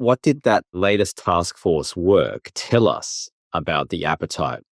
What did that latest task force work tell us about the appetite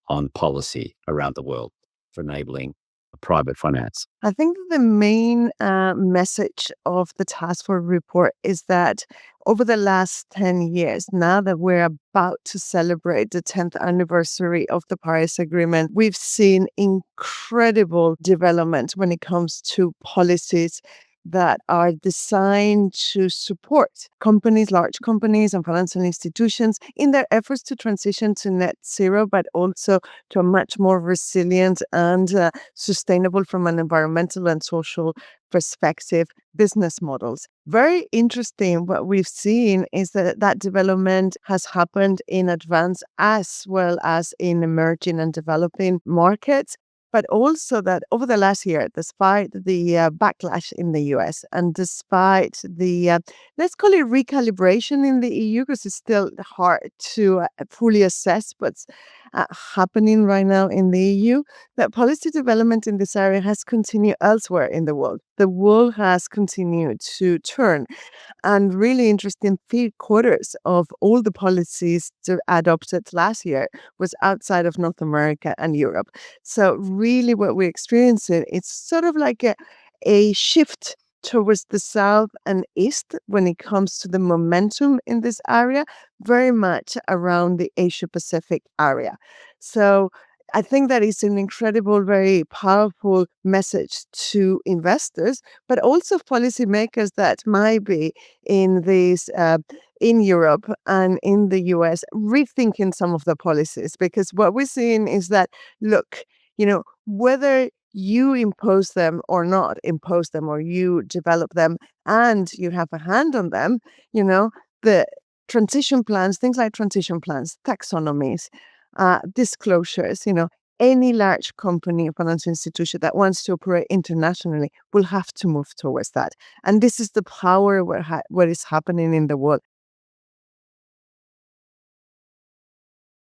on policy around the world for enabling private finance? I think the main message of the task force report is that over the last 10 years, now that we're about to celebrate the 10th anniversary of the Paris Agreement, we've seen incredible development when it comes to policies that are designed to support companies, large companies and financial institutions in their efforts to transition to net zero, but also to a much more resilient and sustainable from an environmental and social perspective business models. Very interesting. What we've seen is that that development has happened in advanced as well as in emerging and developing markets. But also that over the last year, despite the backlash in the US and despite the, let's call it recalibration in the EU, because it's still hard to fully assess what's happening right now in the EU, that policy development in this area has continued elsewhere in the world. The world has continued to turn. And really interesting, 3/4 of all the policies adopted last year was outside of North America and Europe. So really what we're experiencing, it's sort of like a shift towards the south and east when it comes to the momentum in this area, very much around the Asia Pacific area. So I think that is an incredible, very powerful message to investors, but also policymakers that might be in these in Europe and in the US rethinking some of the policies. Because what we're seeing is that, look, whether you impose them or not impose them, or you develop them and you have a hand on them, the transition plans, things like transition plans, taxonomies, disclosures, any large company or financial institution that wants to operate internationally will have to move towards that. And this is the power what is happening in the world.